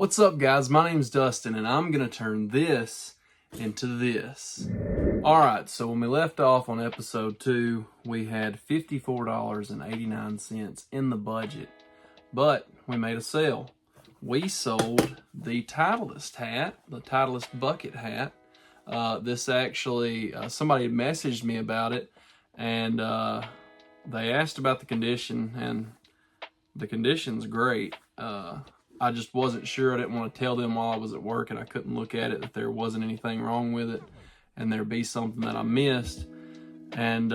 What's up, guys? My name's Dustin, and I'm going to turn this into this. Alright, so when we left off on episode 2, we had $54.89 in the budget, but we made a sale. We sold the Titleist hat, the Titleist bucket hat. This actually, somebody had messaged me about it, and they asked about the condition, and the condition's great. I just wasn't sure. I didn't want to tell them while I was at work and I couldn't look at it that there wasn't anything wrong with it and there'd be something that I missed. And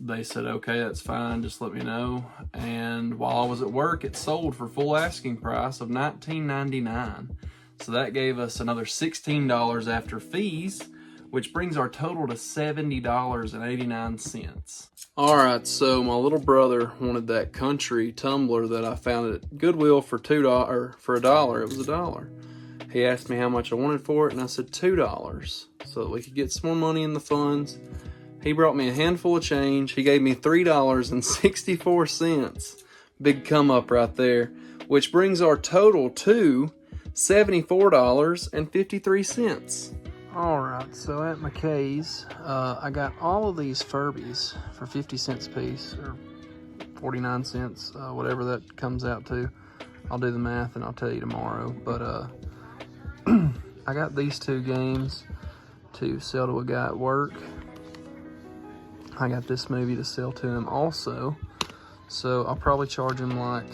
they said, okay, that's fine, just let me know. And while I was at work, it sold for full asking price of $19.99. So that gave us another $16 after fees, which brings our total to $70.89. All right, so my little brother wanted that country tumbler that I found at Goodwill for $2, for $1. It was $1. He asked me how much I wanted for it, and I said $2, so that we could get some more money in the funds. He brought me a handful of change. He gave me $3.64. Big come up right there, which brings our total to $74.53. Alright, so at McKay's, I got all of these Furbies for 50 cents a piece, or 49 cents, whatever that comes out to. I'll do the math and I'll tell you tomorrow, but I got these 2 games to sell to a guy at work. I got this movie to sell to him also, so I'll probably charge him like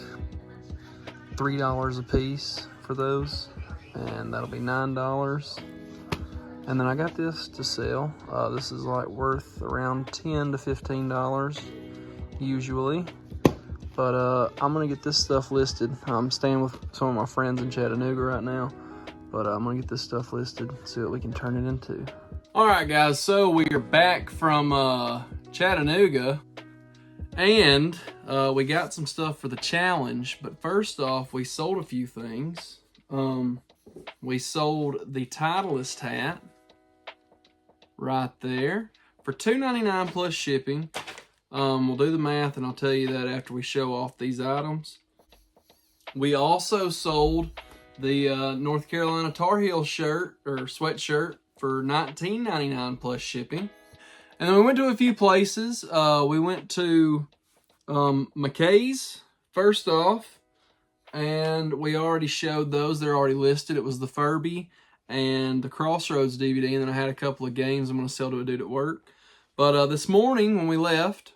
$3 a piece for those, and that'll be $9. And then I got this to sell. This is like worth around $10 to $15 usually. But I'm gonna get this stuff listed. I'm staying with some of my friends in Chattanooga right now. But I'm gonna get this stuff listed, see what we can turn it into. All right, guys, so we are back from Chattanooga. And we got some stuff for the challenge. But first off, we sold a few things. We sold the Titleist hat right there for $2.99 plus shipping. We'll do the math and I'll tell you that after we show off these items. We also sold the North Carolina Tar Heel shirt or sweatshirt for $19.99 plus shipping. And then we went to a few places. We went to McKay's first off, and we already showed those. They're already listed. It was the Furby and the Crossroads DVD, and then I had a couple of games I'm going to sell to a dude at work. But this morning when we left,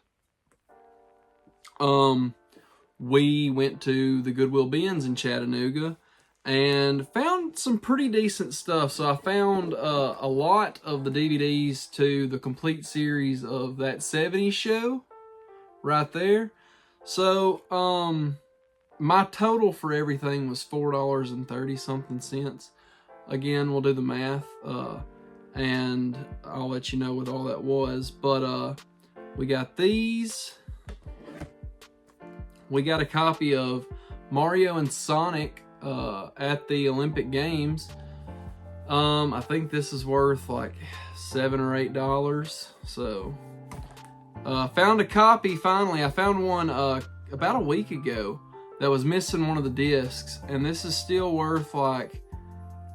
we went to the Goodwill Bins in Chattanooga and found some pretty decent stuff. So I found a lot of the DVDs to the complete series of That 70s Show right there. So my total for everything was $4.30 something. Again, we'll do the math, and I'll let you know what all that was. But we got these. We got a copy of Mario and Sonic at the Olympic Games. I think this is worth like $7 or $8. So, found a copy finally. I found one about a week ago that was missing one of the discs, and this is still worth like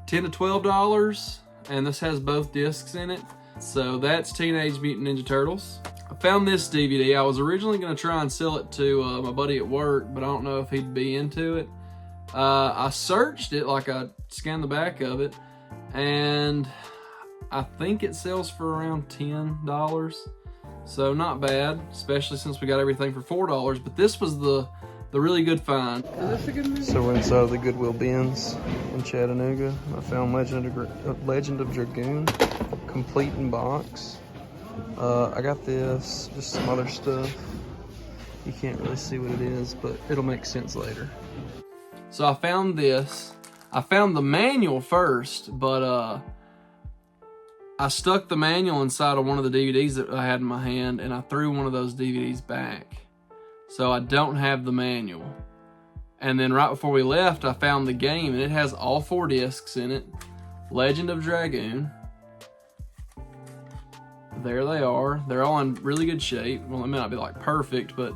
$10 to $12, and this has both discs in it. So that's Teenage Mutant Ninja Turtles. I found this DVD. I was originally going to try and sell it to my buddy at work, but I don't know if he'd be into it. I searched it, like I scanned the back of it, and I think it sells for around $10. So not bad, especially since we got everything for $4, but this was the really good find. Is this a good movie? So we're inside the Goodwill Bins in Chattanooga. I found Legend of Dragoon, complete in box. I got this, just some other stuff. You can't really see what it is, but it'll make sense later. So I found this. I found the manual first, but I stuck the manual inside of one of the DVDs that I had in my hand, and I threw one of those DVDs back. So I don't have the manual. And then right before we left, I found the game, and it has all 4 discs in it. Legend of Dragoon. There they are. They're all in really good shape. Well, it may not be like perfect, but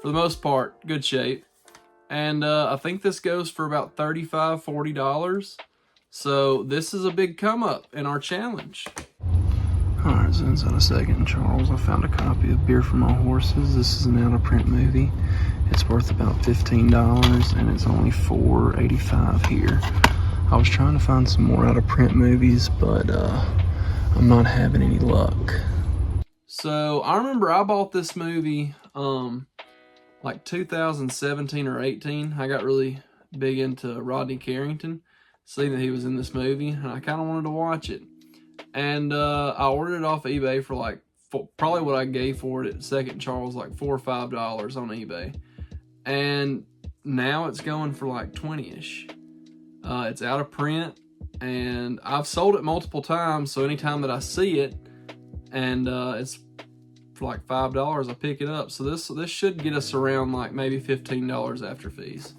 for the most part, good shape. And I think this goes for about $35, $40. So this is a big come up in our challenge. All right, so inside a second, Charles, I found a copy of Beer for My Horses. This is an out-of-print movie. It's worth about $15, and it's only $4.85 here. I was trying to find some more out-of-print movies, but I'm not having any luck. So I remember I bought this movie like 2017 or 18. I got really big into Rodney Carrington, seeing that he was in this movie, and I kind of wanted to watch it. And I ordered it off eBay for like probably what I gave for it at Second Charles, like $4 or $5 on eBay. And now it's going for like 20-ish. It's out of print, and I've sold it multiple times, so anytime that I see it and it's for like $5, I pick it up. So this should get us around like maybe $15 after fees.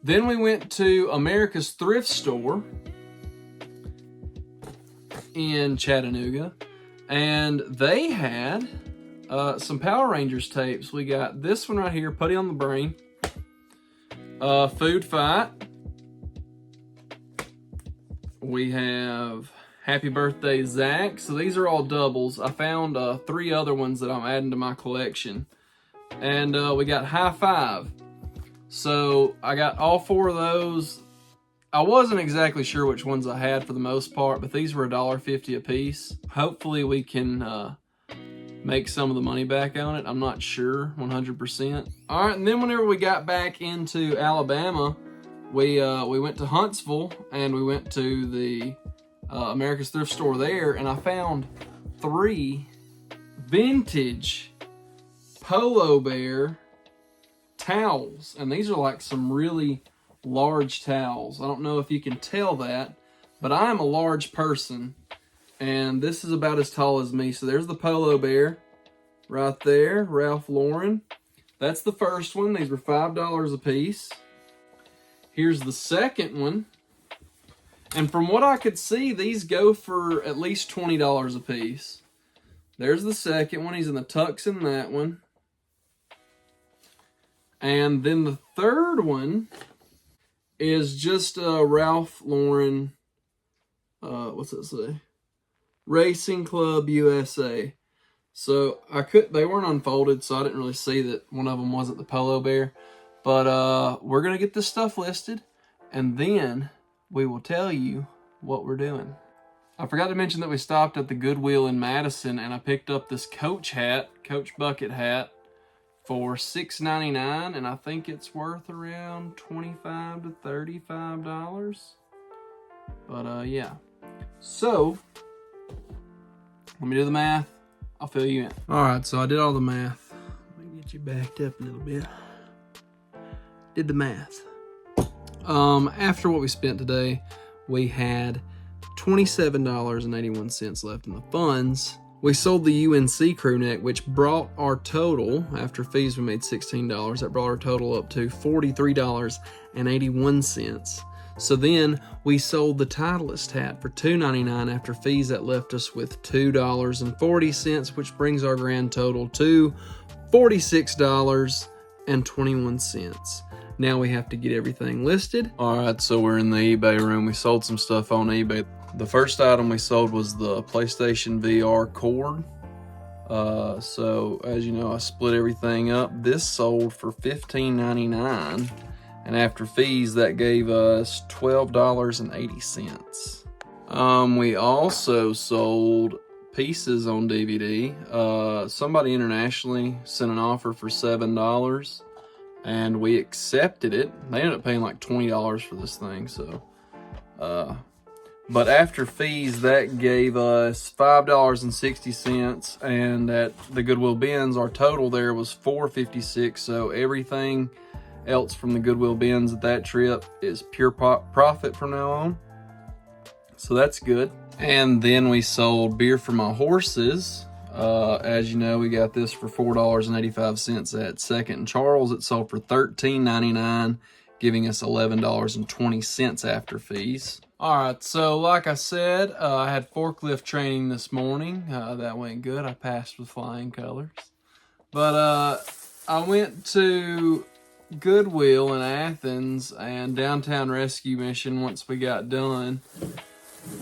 Then we went to America's Thrift Store in Chattanooga, and they had some Power Rangers tapes. We got this one right here, Putty on the Brain, Food Fight. We have Happy Birthday, Zach. So these are all doubles. I found 3 other ones that I'm adding to my collection. And we got High Five. So I got all 4 of those. I wasn't exactly sure which ones I had for the most part, but these were $1.50 a piece. Hopefully we can make some of the money back on it. I'm not sure 100%. All right, and then whenever we got back into Alabama, we went to Huntsville, and we went to the America's Thrift Store there, and I found 3 vintage Polo Bear towels, and these are like some really large towels. I don't know if you can tell that, but I am a large person, and this is about as tall as me. So there's the Polo Bear right there, Ralph Lauren. That's the first one. These were $5 a piece. Here's the second one, and from what I could see, these go for at least $20 a piece. There's the second one. He's in the tux in that one. And then the third one is just Ralph Lauren, what's it say? Racing Club USA. So they weren't unfolded, so I didn't really see that one of them wasn't the Polo Bear. But we're going to get this stuff listed, and then we will tell you what we're doing. I forgot to mention that we stopped at the Goodwill in Madison, and I picked up this Coach bucket hat, for $6.99, and I think it's worth around $25 to $35. But yeah. So let me do the math. I'll fill you in. All right, so I did all the math. Let me get you backed up a little bit. Did the math. After what we spent today, we had $27.81 left in the funds. We sold the UNC crew neck, which brought our total, after fees we made $16, that brought our total up to $43.81. So then we sold the Titleist hat for $2.99. After fees, that left us with $2.40, which brings our grand total to $46.21. Now we have to get everything listed. All right, so we're in the eBay room. We sold some stuff on eBay. The first item we sold was the PlayStation VR cord. So as you know, I split everything up. This sold for $15.99, and after fees, that gave us $12.80. We also sold pieces on DVD. Somebody internationally sent an offer for $7, and we accepted it. They ended up paying like $20 for this thing, so but after fees, that gave us $5.60, and at the Goodwill bins, our total there was $4.56. So everything else from the Goodwill bins at that trip is pure profit from now on. So that's good. And then we sold Beer for My Horses. As you know, we got this for $4.85 at Second and Charles. It sold for $13.99. giving us $11.20 after fees. All right, so like I said, I had forklift training this morning. That went good. I passed with flying colors. But I went to Goodwill in Athens and Downtown Rescue Mission once we got done.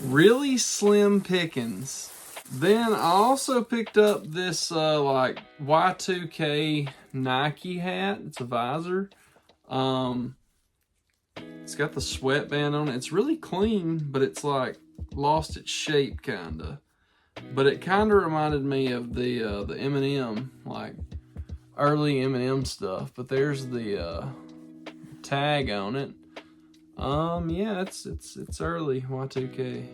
Really slim pickings. Then I also picked up this like Y2K Nike hat. It's a visor. It's got the sweatband on it. It's really clean, but it's like lost its shape kinda. But it kinda reminded me of the M&M, like early M&M stuff. But there's the tag on it. Yeah, it's early Y2K.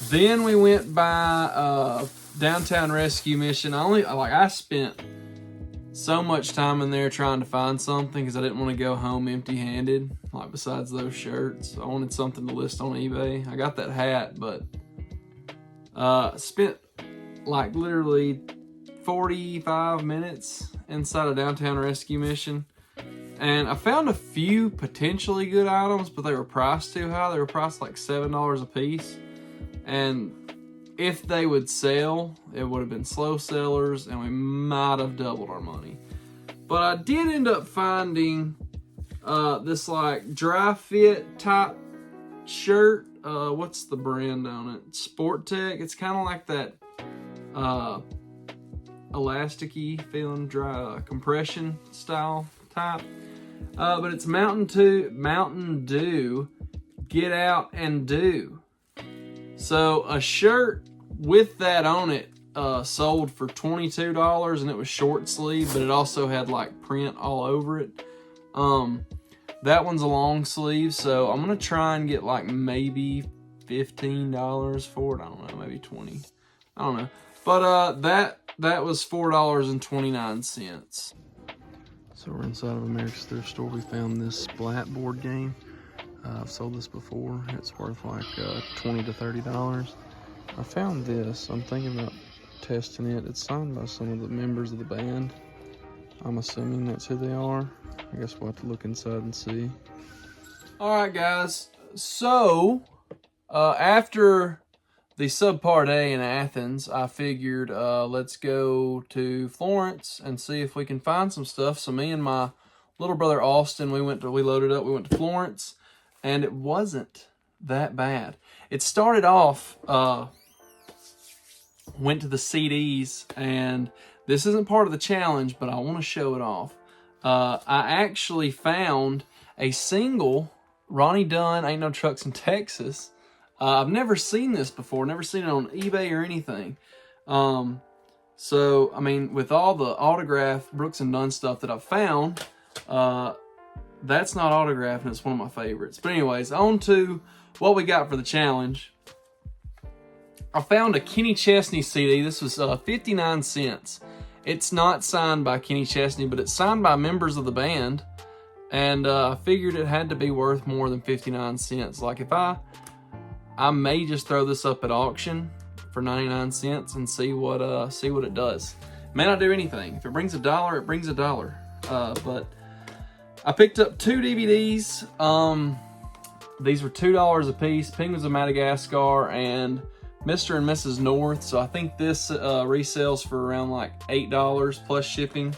Then we went by Downtown Rescue Mission. I spent so much time in there trying to find something because I didn't want to go home empty-handed. Like besides those shirts, I wanted something to list on eBay. I got that hat, but spent like literally 45 minutes inside a Downtown Rescue Mission. And I found a few potentially good items, but they were priced too high. They were priced like $7 a piece. And if they would sell, it would have been slow sellers, and we might have doubled our money. But I did end up finding this like dry fit type shirt. What's the brand on it? Sport Tech. It's kind of like that elasticy feeling, dry compression style type. But it's Mountain Dew Get Out and Do. So a shirt with that on it sold for $22, and it was short sleeve, but it also had like print all over it. That one's a long sleeve, so I'm gonna try and get like maybe $15 for it. I don't know, maybe 20. I don't know. But that was $4.29. So we're inside of America's Thrift Store. We found this Splatboard game. I've sold this before. It's worth like $20 to $30. I found this. I'm thinking about testing it. It's signed by some of the members of the band. I'm assuming that's who they are. I guess we'll have to look inside and see. All right, guys. So after the subpart A in Athens, I figured let's go to Florence and see if we can find some stuff. So me and my little brother Austin, we loaded up. We went to Florence, and it wasn't that bad. It started off, went to the CDs, and this isn't part of the challenge, but I want to show it off. I actually found a single, Ronnie Dunn, Ain't No Trucks in Texas. I've never seen this before, never seen it on eBay or anything. So, I mean, with all the autographed Brooks and Dunn stuff that I've found, that's not autographed, and it's one of my favorites. But anyways, on to what we got for the challenge. I found a Kenny Chesney CD. This was 59 cents. It's not signed by Kenny Chesney, but it's signed by members of the band. And I figured it had to be worth more than 59 cents. Like if I may just throw this up at auction for 99 cents and see what it does. May not do anything. If it brings $1, it brings $1. But I picked up 2 DVDs. These were $2 a piece. Penguins of Madagascar and Mr. and Mrs. North. So I think this resells for around like $8 plus shipping.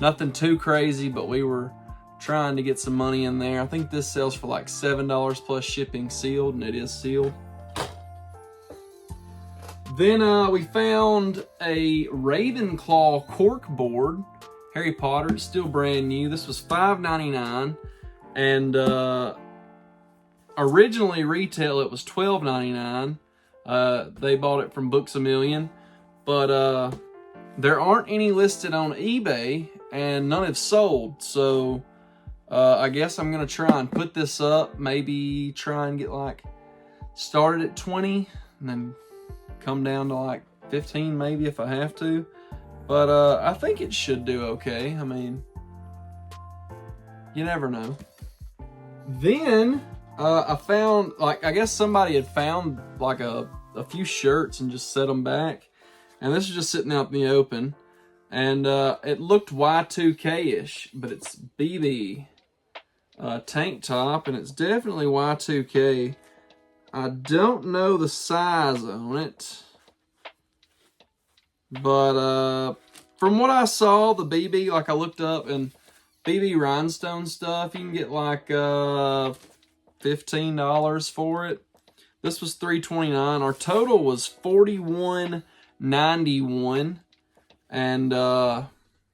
Nothing too crazy, but we were trying to get some money in there. I think this sells for like $7 plus shipping sealed, and it is sealed. Then we found a Ravenclaw cork board, Harry Potter. It's still brand new. This was $5.99, and originally retail it was $12.99. They bought it from Books A Million, but there aren't any listed on eBay, and none have sold. So I guess I'm gonna try and put this up, maybe try and get like started at 20 and then come down to like 15 maybe if I have to. But I think it should do okay. I mean, you never know. Then I found, like, I guess somebody had found like a few shirts and just set them back. And this is just sitting out in the open. And it looked Y2K-ish, but it's BB. tank top, and it's definitely Y2K. I don't know the size on it, but from what I saw, the BB, like I looked up, and BB rhinestone stuff, you can get like $15 for it. This was $3.29. Our total was $41.91, and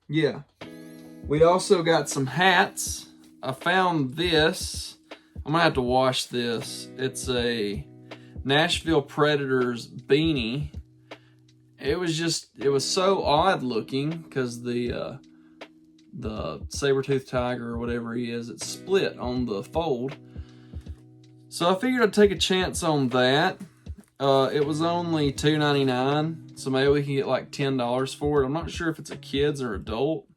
yeah. We also got some hats. I found this. I'm gonna have to wash this. It's a Nashville Predators beanie. It was so odd looking because the saber-toothed tiger or whatever he is, it's split on the fold. So I figured I'd take a chance on that. It was only $2.99, so maybe we can get like $10 for it. I'm not sure if it's a kid's or adult.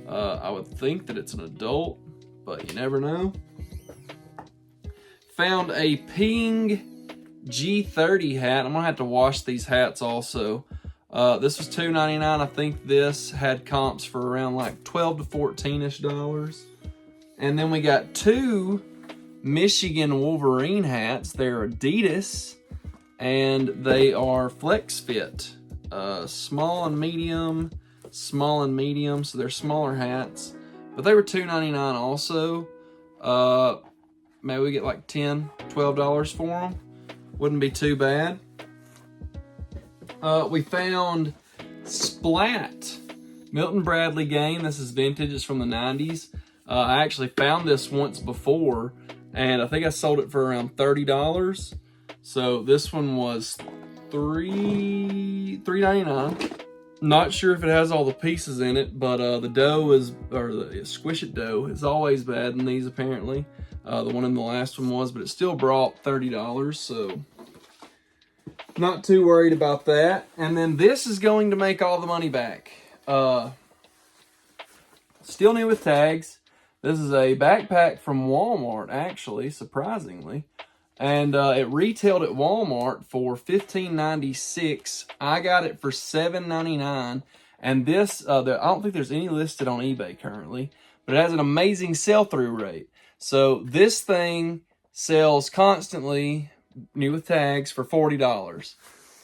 I would think that it's an adult, but you never know. Found a Ping G30 hat. I'm gonna have to wash these hats also. This was $2.99. I think this had comps for around like $12 to $14-ish. And then we got two Michigan Wolverine hats. They're Adidas, and they are flex fit, small and medium, so they're smaller hats, but they were $2.99 also. Maybe we get like $10, $12 for them. Wouldn't be too bad. We found Splat Milton Bradley game. This is vintage. It's from the 90s. I actually found this once before, and I think I sold it for around $30. So this one was $3.99. Not sure if it has all the pieces in it, but the dough is, or the squish it dough is always bad in these apparently. The one in the last one was, but it still brought $30, so not too worried about that. And then this is going to make all the money back. Still new with tags. This is a backpack from Walmart, actually, surprisingly. And it retailed at Walmart for $15.96. I got it for $7.99. And this, I don't think there's any listed on eBay currently, but it has an amazing sell-through rate. So this thing sells constantly, new with tags, for $40.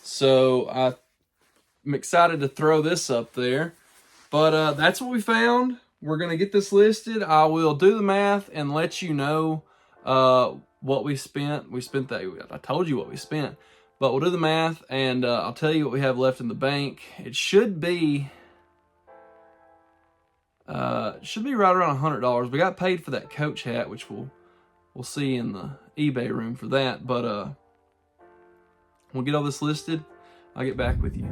So I'm excited to throw this up there. But that's what we found. We're going to get this listed. I will do the math and let you know what we spent. I told you what we spent. But we'll do the math, and I'll tell you what we have left in the bank. It should be right around $100. We got paid for that coach hat, which we'll see in the eBay room for that. But we'll get all this listed. I'll get back with you.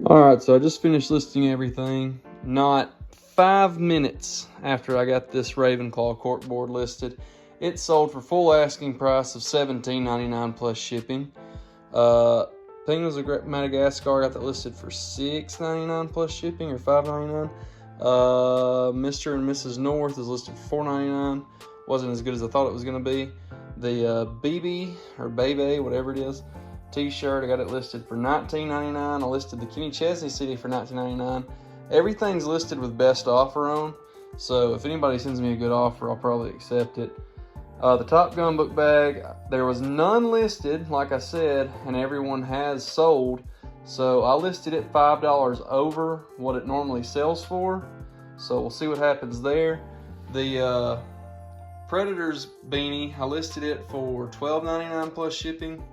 All right, so I just finished listing everything. Not 5 minutes after I got this Ravenclaw corkboard listed, it sold for full asking price of $17.99 plus shipping. Penguins of Madagascar got that listed for $6.99 plus shipping, or $5.99. Mr. and Mrs. North is listed for $4.99. Wasn't as good as I thought it was going to be. The BB or Bebe, whatever it is, t-shirt, I got it listed for $19.99. I listed the Kenny Chesney CD for $19.99. Everything's listed with best offer on, so if anybody sends me a good offer, I'll probably accept it. The Top Gun book bag, there was none listed, like I said, and everyone has sold. So I listed it $5 over what it normally sells for. So we'll see what happens there. The Predators beanie, I listed it for $12.99 plus shipping.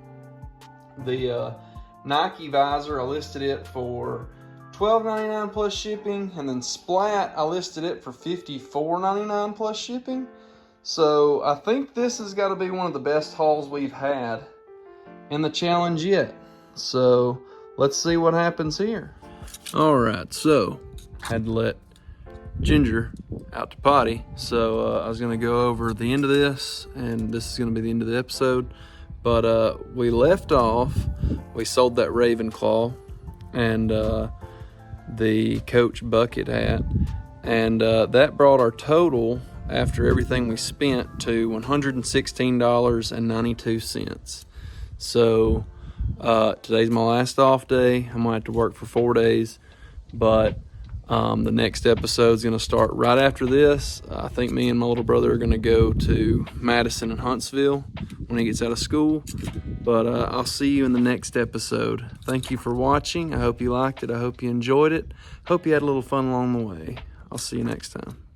The Nike visor, I listed it for $12.99 plus shipping. And then Splat, I listed it for $54.99 plus shipping. So I think this has got to be one of the best hauls we've had in the challenge yet. So let's see what happens here. All right, so had to let Ginger out to potty. So I was going to go over the end of this, and this is going to be the end of the episode. But we left off, we sold that Ravenclaw and the Coach bucket hat. And that brought our total, after everything we spent, to $116.92. So today's my last off day. I'm gonna have to work for 4 days, but The next episode's gonna start right after this. I think me and my little brother are gonna go to Madison and Huntsville when he gets out of school. But I'll see you in the next episode. Thank you for watching. I hope you liked it. I hope you enjoyed it. Hope you had a little fun along the way. I'll see you next time.